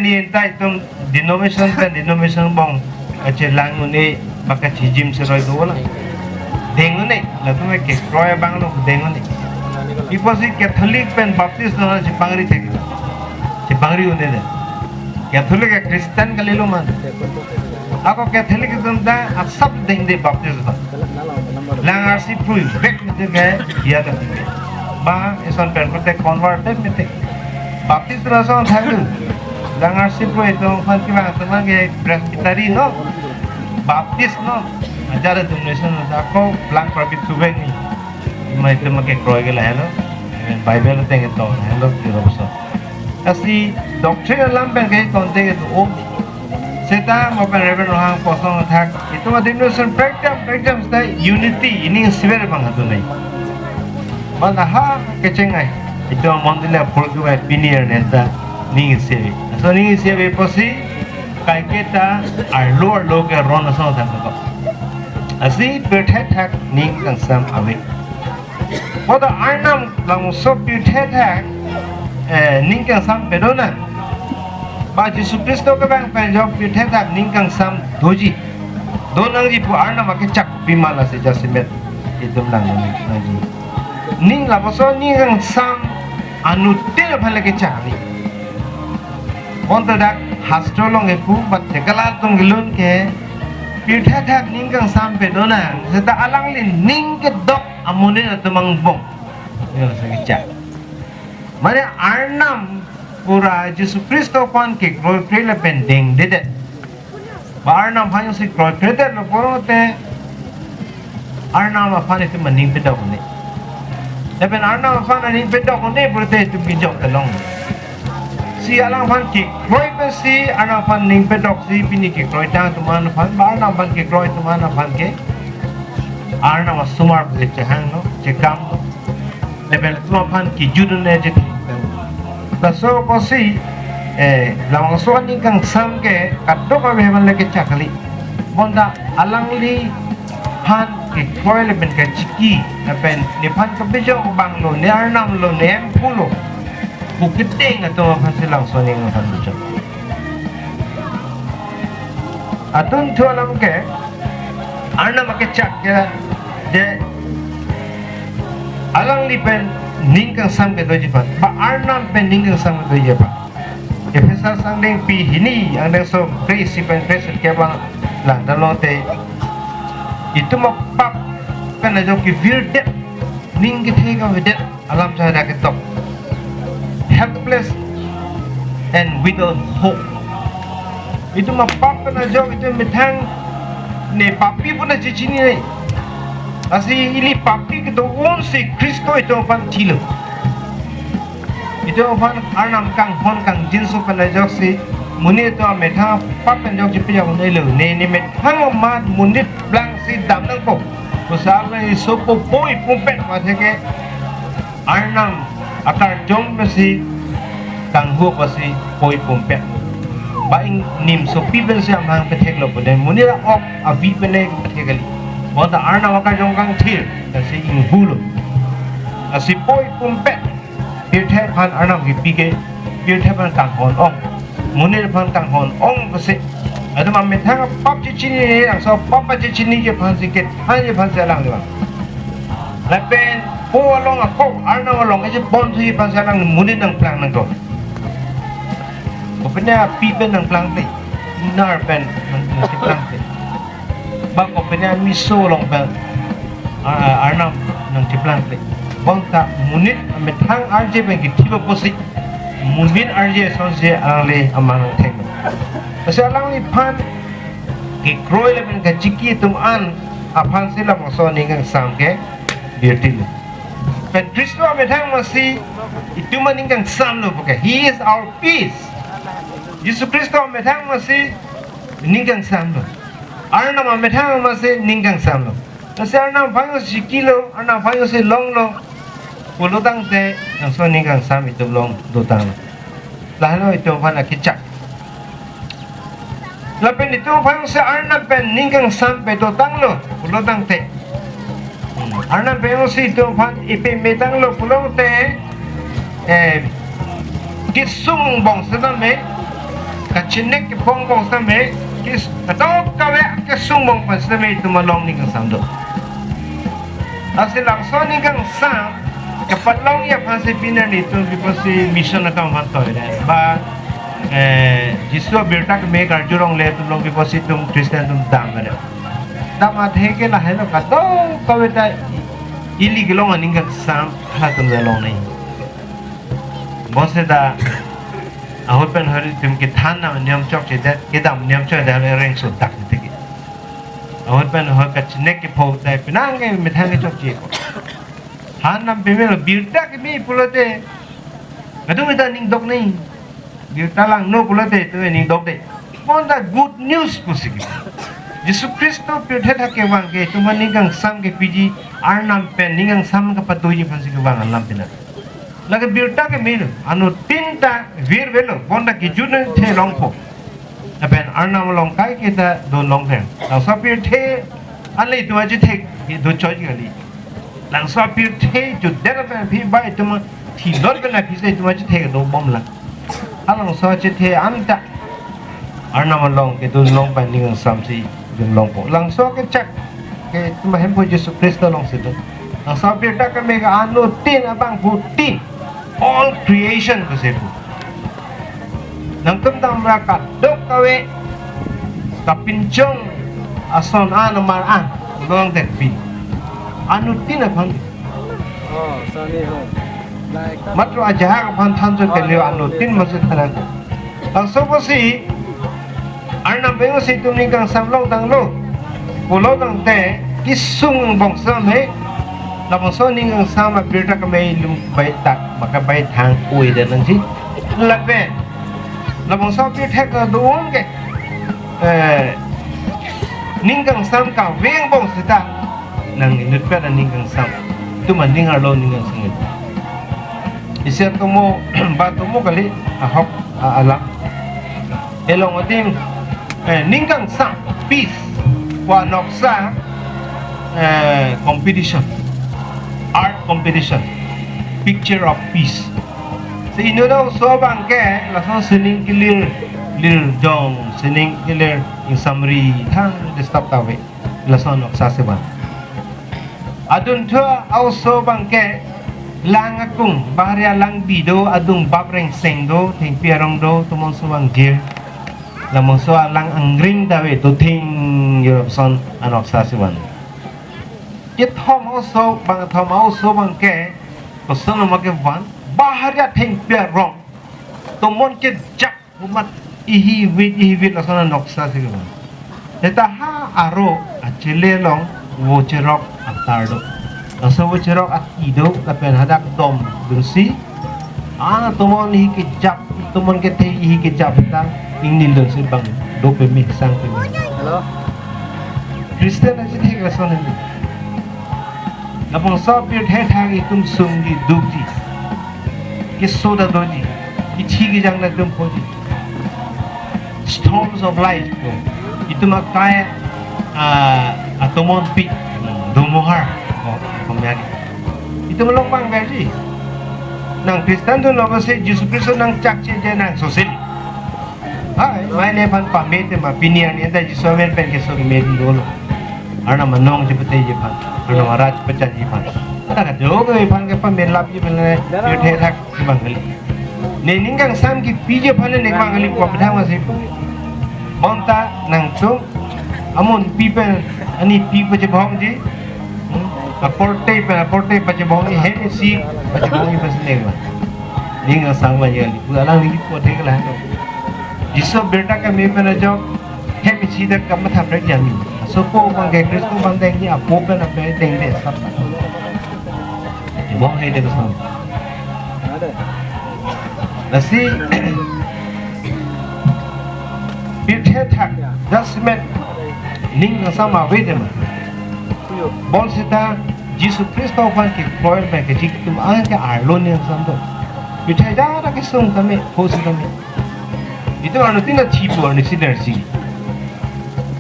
ni entah itu denomination bong aja langun ni maka cijim serai tu lah dengun ni lalu mereka kroya bang lo dengun ni ipo si Catholic pen Baptist na Jepangri tek Jepangri unde deh Catholic ke Kristen kali lo man ako Catholic itu dah asap deng deh Baptist tu langar si pruy back ni ke dia tu ba eson pen protek converted ni tek Baptist rasa orang thang langar si pruy itu fan kiba teman ke Presbyterian no Baptist no ajar denomination ako blank profit subeng ni mai itu makai kroy ke lah hello Bible tengok tu hello kira besar asi doctrine alam pen ke kontek itu om seta maupun Reverend orang koson ATHAK itu mah denomination breakdown stay unity ini sever banget tu ni mana ha kecengai itu mandila program pinier nenta ning sevi so ning sevi posi kai kita arlo ke ron so than ko asi PIRTHE ATHAK ning kangsam awe moda ARNAM lang so PIRTHE ATHAK ning kangsam pedona ba Yesus Kristo ke bang penjok PIRTHE ATHAK ning kangsam doji donang ji pu ARNAM ke cak pimala se jasimet itu lang lagi ning la boso ning kangsam anu tel phale ke cak ni onta dak Hastro long epu bat tekala tung gilun ke PIRTHE ATHAK ning kangsam pedona seta alang li ning ke dok amune atumang bong yo se cak mane ARNAM pura Yesus Kristo pan ke kroy krele pending dedet ARNAM phayo si kroy krete lo porote ARNAM afan itu mening pedok ni tapi ARNAM afan ning pedok ni purte itu bijok telong si alang fan ki kroy pe si ARNAM fan ning pedok si pini ki kroy ta tuman fan ARNAM fan ki kroy tuman fan ke ARNAM sumar pe CHEHANG no CHEKAM no level tuman fan ki judun ne je taso posi lamang so ning kang sam ke kadok ka beban leke chakali bonda alangli han ke koile ben ka chiki apen ni pan ka bejo banglo ne ARNAM lo ne pulo bukiteng ato hasilang so ning han bejo atun thualam ke ARNAM ke chak ke de alangli pen ning kang sam ke doji pa ba ARNAM pen ning kang sam ke doji pa efesa sang deng pi hini ang deng so grace pen grace ke bang la dalong te itu ma pap kan ajo ki virde ning ke thega vedet alam sa da ke top helpless and without hope itu ma pap kan ajo itu mithang ne papi pun aja cini ni asi ili papi ke to on si Kristo itu pan thilo itu pan ARNAM kang hon kang jinsu pan ajok si muni to metha pap pan jok jipi jok nei lo ne methang ma munit blang si dam nang ko usal ni sopo poi pumpet ma theke ARNAM atar jong besi kang hu besi poi pumpet baing nim so piben siam hang pethek lo pode muni ra op avi pene pethekali bonda ARNAM ka jong kang thir si inghulo asi poi pumpet PIRTHE pan ARNAM ki pike PIRTHE pan kang hon ong munir pan kang hon ong bese ada ma methang pap chi chini ni ang so pap chi chini ke pan siket han je pan salang ni bang la pen po long a ko ARNAM long ke bon thi pan salang munir nang plang nang to ko penya piben nang plang te nar pen nang si plang te bang ko penya miso long pen ARNAM nang si plang te bonta munit methang arje bagi tiba posi munit arje sonse ale amang theng asa lang ni pan ki kroy le ben ka chiki tum an aphan sila so ningang samke dirtil pen Kristo methang masi itu maningang samlo poke he is our peace Yesus Kristo methang masi ningang samlo ARNAM methang masi ningang samlo asa ARNAM phayo sikilo ARNAM phayo se longlo Pulutang te ang so ningang sam itu long dutang. Lalo itu pana kicak. Lapen itu pang sa ARNAM pen ningang sam pe dutang lo pulutang te. ARNAM pe si itu pan ipe metang lo pulong te kisung bong sedang me kacinek ke bong sampai kis kadok kawe ke sumong pas sampai itu malong ning samdo asil langsung ning sam kapat long ya pasi pinan itu because mission atau manto ya ba jisu berta ke me karjurong le tu long because itu Kristen tu dam ada dam adhe ke lah hello kadok kawe ta ili gelong ning sam hatum long nei boseda ahot pen hari tum ke thana niam chok che da ke dam niam chok da reng so tak te ki ahot pen ho ka chnek ke phau dai pinang ke me thang ke chok che ko han nam pe me birta ke mi pulote adu me da ning dok nei birta lang no pulote tu ning dok de mon da good news ko sigi Yesus Kristo pirthe tha ke wang ke tu man ning sam ke piji arnam pen ning sam ka patuji phansi ke wang lam pina lagi birta ke mil anu tinta vir velo bonda ki jun the longpo apen arnam long kai kita don long thang lang sa pir the anle tu aji the ki do choi gali lang sa pir the ju der pen phi bai tu ma thi lor pen phi se tu aji the do bom la alang sa chi the anta arnam long ke don long pan ning sam si don longpo lang so ke chak ke tu ma hem po Yesus Kristo long se do lang sa pir ta ke me ka anu tin abang pu tin all creation ko setu nang tentang mereka dok kawe kapincong ason an mar long tek pi anu tina phang sorry ho matro aja phan than jo ke leo anu tin masjid thana ko ang sobosi arnam bengo si tumning kang samlong tang lo pulo tang te kisung bongsa me labang so ning ang sama birta ka may lum bay tak maka bay thang uwi dan nang si laben labang so birta ka doon ke ning kang sam ka weng bong sita nang inut pa na ning kang sam tu man ning arlo ning kang sangit isya tumo ba tumo kali ahok alam elong oting ning kang sam peace wa noksa competition art competition picture of peace so ino daw so bangke langsung sining kilir lir jong sining kilir in summary thang de stop tawe langsung nok sa seban adun thua also bangke lang akung bahria lang bido adung babreng sengdo thing pierong do tumon suwang gir lamong so lang angring tawe to thing yo son anok sa seban ये थम also bang के koson nama ke wan baharia thing pia wrong to mon ke jak umat ihi wit lasana noksa se ke wan eta ha aro achele long wo cherok atardo aso wo cherok atido la pen hadak dom dunsi ana to mon hi ke jak to mon ke the ihi ke jak ta ingnil don se bang do pe mix sang pe hello Kristen aje the lasana lapang sa pir the thang itum sunggi dukji ke soda doji ichi gi jang na tum phoji storms of life itum akaya atomon pi dumuhar pamyagi itum long bang verji nang Kristen tu no se Yesus Kristus nang chak che je nang sosil hai mai le pan pamete ma pinian ni da Yesus wen pen ke so me di dolo arna manong je pete je pan arna maraj pacha je pan ada ka jog e pan ke pan men lap je ben ye the thak bangali ne ningang sam ki pije pan ne bangali ko padang ma se bonta nang so amon people ani people je bhong je aporte pa je bhong he ne si pa je bhong pas ne ma ningang sam ma je ali pulang ni ko the la jiso beta ka me pen jo he mi si da kam tha pra jami so ko bang ke Kristo bang deng ni apo pen ape deng de sap bong he de sam ada nasi birthe thak dasmet ning sama wedem bon sita Yesus Kristo pan ke proel pe ke jik tum ang ke arlo ni sam do birthe ja ra ke sung kame ho si kame itu anu tina thipu anu sinar si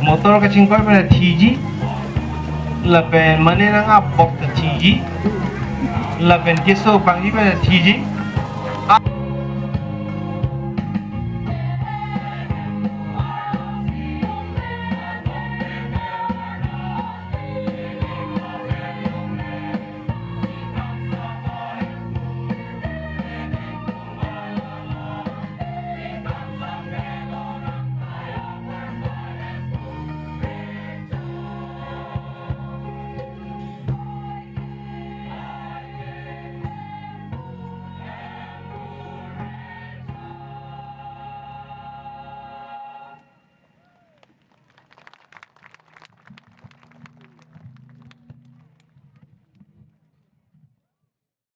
motor ka chingkoi pe thiji lapen mane nang a bok ta thiji lapen keso pangji pe thiji